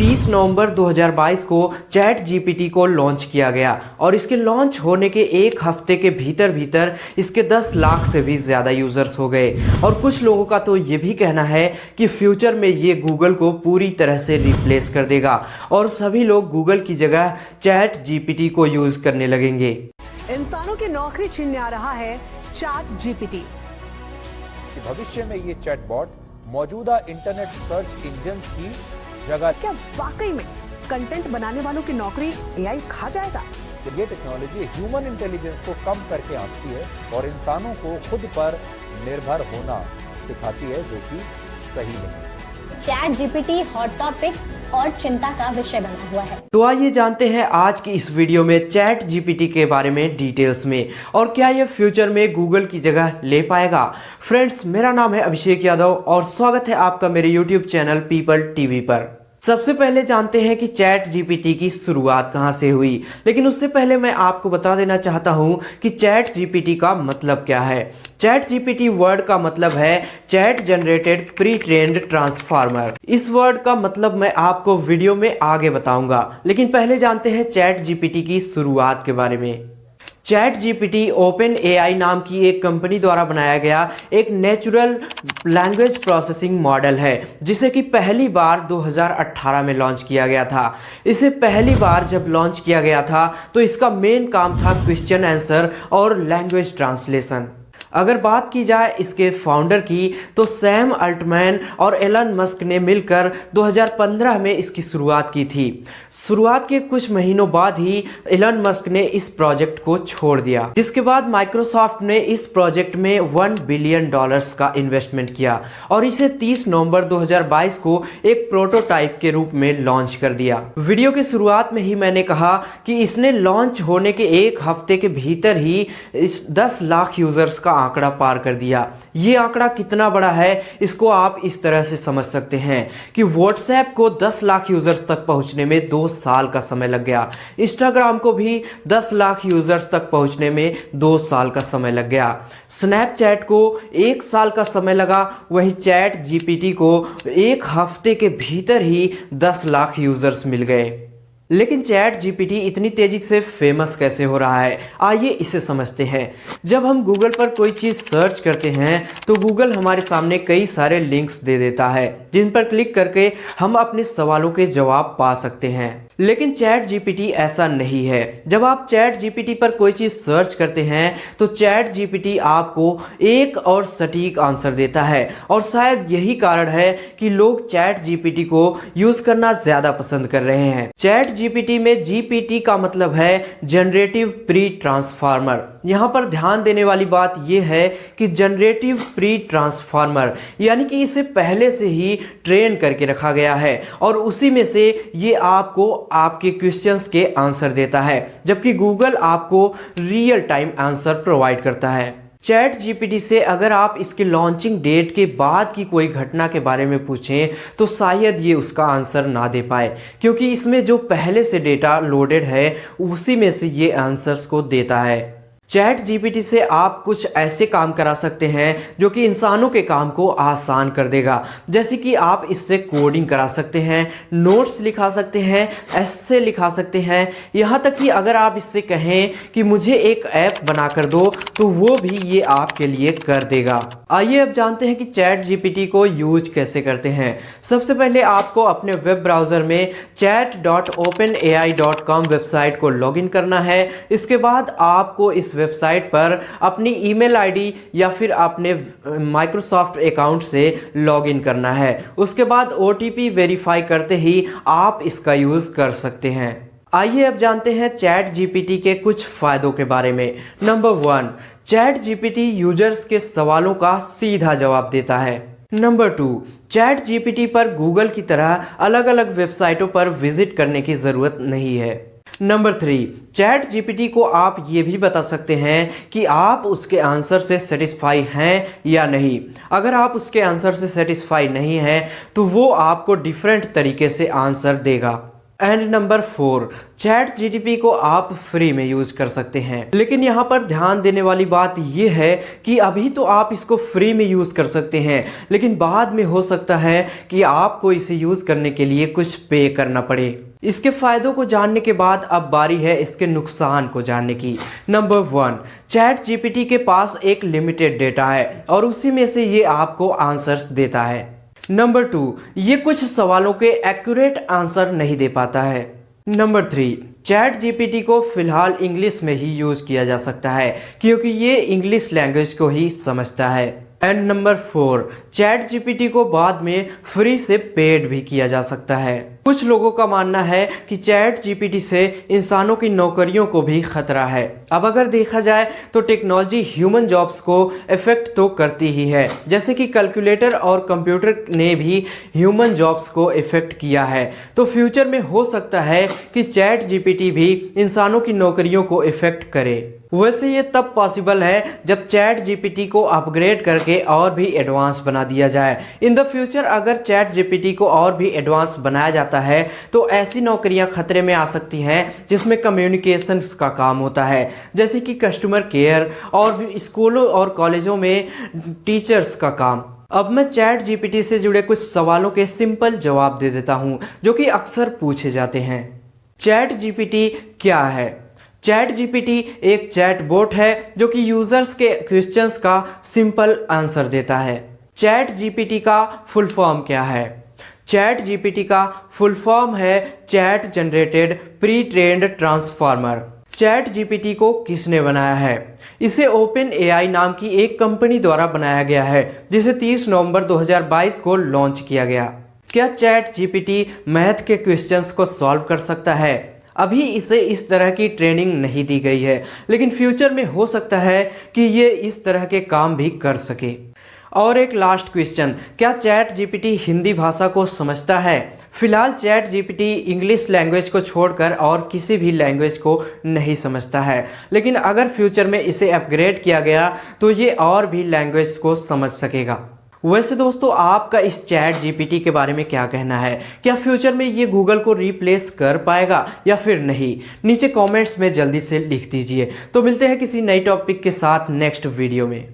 30 नवंबर 2022 को chat GPT को launch किया गया और इसके लॉन्च होने के एक हफ्ते के भीतर इसके 10 लाख से भी ज़्यादा यूज़र्स हो गए। और कुछ लोगों का तो ये भी कहना है कि फ्यूचर में ये गूगल को पूरी तरह से रिप्लेस कर देगा और सभी लोग गूगल की जगह चैट जीपीटी को यूज़ करने लगेंगे। इंसानों की नौकरी छीनने आ रहा है चैट जीपीटी। भविष्य में ये चैटबॉट मौजूदा इंटरनेट सर्च इंजन्स की जगह। क्या वाकई में कंटेंट बनाने वालों की नौकरी एआई खा जाएगा? ये टेक्नोलॉजी ह्यूमन इंटेलिजेंस को कम करके आंकती है और इंसानों को खुद पर निर्भर होना सिखाती है, जो कि सही नहीं। चैट जीपीटी हॉट टॉपिक और चिंता का विषय बना हुआ है। तो आइए जानते हैं आज की इस वीडियो में चैट जीपीटी के बारे में डिटेल्स में, और क्या यह फ्यूचर में गूगल की जगह ले पाएगा। फ्रेंड्स, मेरा नाम है अभिषेक यादव और स्वागत है आपका मेरे यूट्यूब चैनल पीपल टीवी पर। सबसे पहले जानते हैं कि चैट जीपीटी की शुरुआत कहां से हुई, लेकिन उससे पहले मैं आपको बता देना चाहता हूं कि चैट जीपीटी का मतलब क्या है। चैट जीपीटी वर्ड का मतलब है chat generated pre trained transformer. इस वर्ड का मतलब मैं आपको वीडियो में आगे बताऊंगा, लेकिन पहले जानते हैं चैट जीपीटी की शुरुआत के बारे में। चैट जीपीटी ओपन एआई नाम की एक कंपनी द्वारा बनाया गया एक नेचुरल लैंग्वेज प्रोसेसिंग मॉडल है, जिसे कि पहली बार 2018 में लॉन्च किया गया था। इसे पहली बार जब लॉन्च किया गया था तो इसका मेन काम था क्वेश्चन आंसर और लैंग्वेज ट्रांसलेशन। अगर बात की जाए इसके फाउंडर की तो सैम अल्टमैन और एलन मस्क ने मिलकर 2015 में इसकी शुरुआत की थी। शुरुआत के कुछ महीनों बाद ही एलन मस्क ने इस प्रोजेक्ट को छोड़ दिया, जिसके बाद माइक्रोसॉफ्ट ने इस प्रोजेक्ट में $1 बिलियन का इन्वेस्टमेंट किया और इसे 30 नवंबर 2022 को एक प्रोटोटाइप के रूप में लॉन्च कर दिया। वीडियो की शुरुआत में ही मैंने कहा कि इसने लॉन्च होने के एक हफ्ते के भीतर ही इस 10 लाख यूजर्स का आंकड़ा पार कर दिया। ये आंकड़ा कितना बड़ा है इसको आप इस तरह से समझ सकते हैं कि व्हाट्सएप को 10 लाख यूजर्स तक पहुंचने में 2 साल का समय लग गया। इंस्टाग्राम को भी 10 लाख यूजर्स तक पहुंचने में 2 साल का समय लग गया। स्नैपचैट को 1 साल का समय लगा, वहीं चैट जीपीटी को एक हफ्ते के भीतर ही 10 लाख यूजर्स मिल गए। लेकिन चैट जीपीटी इतनी तेजी से फेमस कैसे हो रहा है, आइए इसे समझते हैं। जब हम गूगल पर कोई चीज़ सर्च करते हैं तो गूगल हमारे सामने कई सारे लिंक्स दे देता है, जिन पर क्लिक करके हम अपने सवालों के जवाब पा सकते हैं। लेकिन चैट जीपीटी ऐसा नहीं है। जब आप चैट जीपीटी पर कोई चीज़ सर्च करते हैं तो चैट जीपीटी आपको एक और सटीक आंसर देता है, और शायद यही कारण है कि लोग चैट जीपीटी को यूज़ करना ज़्यादा पसंद कर रहे हैं। चैट जीपीटी में जीपीटी का मतलब है जनरेटिव प्री ट्रांसफार्मर। यहाँ पर ध्यान देने वाली बात यह है कि जनरेटिव प्री ट्रांसफार्मर यानी कि इसे पहले से ही ट्रेन करके रखा गया है और उसी में से ये आपको आपके क्वेश्चंस के आंसर देता है, जबकि गूगल आपको रियल टाइम आंसर प्रोवाइड करता है। चैट जीपीटी से अगर आप इसके लॉन्चिंग डेट के बाद की कोई घटना के बारे में पूछें तो शायद ये उसका आंसर ना दे पाए, क्योंकि इसमें जो पहले से डेटा लोडेड है उसी में से ये आंसर्स को देता है। चैट जीपीटी से आप कुछ ऐसे काम करा सकते हैं जो कि इंसानों के काम को आसान कर देगा, जैसे कि आप इससे कोडिंग करा सकते हैं, नोट्स लिखा सकते हैं, एस्से लिखा सकते हैं, यहाँ तक कि अगर आप इससे कहें कि मुझे एक ऐप बना कर दो तो वो भी ये आपके लिए कर देगा। आइए अब जानते हैं कि चैट जीपीटी को यूज कैसे करते हैं। सबसे पहले आपको अपने वेब ब्राउज़र में chat.openai.com वेबसाइट को लॉगिन करना है। इसके बाद आपको इस वेबसाइट पर अपनी ईमेल आईडी या फिर अपने माइक्रोसॉफ्ट अकाउंट से लॉगिन करना है। उसके बाद ओटीपी वेरीफाई करते ही आप इसका यूज़ कर सकते हैं। आइए अब जानते हैं चैट जीपीटी के कुछ फ़ायदों के बारे में। नंबर 1, चैट जीपीटी यूजर्स के सवालों का सीधा जवाब देता है। नंबर 2, चैट जीपीटी पर गूगल की तरह अलग अलग वेबसाइटों पर विजिट करने की ज़रूरत नहीं है। नंबर 3, चैट जीपीटी को आप ये भी बता सकते हैं कि आप उसके आंसर से सेटिस्फाई हैं या नहीं। अगर आप उसके आंसर से सेटिस्फाई नहीं हैं तो वो आपको डिफरेंट तरीके से आंसर देगा। एंड नंबर 4, चैट जीटीपी को आप फ्री में यूज कर सकते हैं। लेकिन यहाँ पर ध्यान देने वाली बात यह है कि अभी तो आप इसको फ्री में यूज कर सकते हैं, लेकिन बाद में हो सकता है कि आपको इसे यूज करने के लिए कुछ पे करना पड़े। इसके फायदों को जानने के बाद अब बारी है इसके नुकसान को जानने की। नंबर 1, चैट जीपीटी के पास एक लिमिटेड डेटा है और उसी में से ये आपको आंसर्स देता है। नंबर 2, ये कुछ सवालों के एक्यूरेट आंसर नहीं दे पाता है। नंबर 3, चैट जीपीटी को फिलहाल इंग्लिश में ही यूज किया जा सकता है क्योंकि ये इंग्लिश लैंग्वेज को ही समझता है। एंड नंबर 4, चैट जीपीटी को बाद में फ्री से पेड भी किया जा सकता है। कुछ लोगों का मानना है कि चैट जीपीटी से इंसानों की नौकरियों को भी खतरा है। अब अगर देखा जाए तो टेक्नोलॉजी ह्यूमन जॉब्स को इफेक्ट तो करती ही है, जैसे कि कैलकुलेटर और कंप्यूटर ने भी ह्यूमन जॉब्स को इफेक्ट किया है। तो फ्यूचर में हो सकता है कि चैट जीपीटी भी इंसानों की नौकरियों को इफेक्ट करे। वैसे ये तब पॉसिबल है जब चैट जीपीटी को अपग्रेड करके और भी एडवांस बना दिया जाए। इन द फ्यूचर अगर चैट जीपीटी को और भी एडवांस बनाया जाता है तो ऐसी नौकरियां खतरे में आ सकती हैं जिसमें कम्युनिकेशंस का काम होता है, जैसे कि कस्टमर केयर और भी स्कूलों और कॉलेजों में टीचर्स का काम। अब मैं चैट जीपीटी से जुड़े कुछ सवालों के सिंपल जवाब दे देता हूं जो कि अक्सर पूछे जाते हैं। चैट जीपीटी क्या है? चैट जीपीटी एक चैट बोट है जो कि यूजर्स के क्वेश्चंस का सिंपल आंसर देता है। चैट जीपीटी का फुल फॉर्म क्या है? चैट जीपीटी का फुल फॉर्म है chat generated pre trained transformer. Chat GPT को किसने बनाया है? इसे ओपन एआई नाम की एक कंपनी द्वारा बनाया गया है, जिसे 30 नवंबर 2022 को लॉन्च किया गया। क्या चैट जीपीटी मैथ के क्वेश्चंस को सॉल्व कर सकता है? अभी इसे इस तरह की ट्रेनिंग नहीं दी गई है, लेकिन फ्यूचर में हो सकता है कि ये इस तरह के काम भी कर सके। और एक लास्ट क्वेश्चन, क्या चैट जीपीटी हिंदी भाषा को समझता है? फिलहाल चैट जीपीटी इंग्लिश लैंग्वेज को छोड़कर और किसी भी लैंग्वेज को नहीं समझता है, लेकिन अगर फ्यूचर में इसे अपग्रेड किया गया तो ये और भी लैंग्वेज को समझ सकेगा। वैसे दोस्तों, आपका इस चैट जीपीटी के बारे में क्या कहना है? क्या फ्यूचर में ये गूगल को रिप्लेस कर पाएगा या फिर नहीं? नीचे कमेंट्स में जल्दी से लिख दीजिए। तो मिलते हैं किसी नई टॉपिक के साथ नेक्स्ट वीडियो में।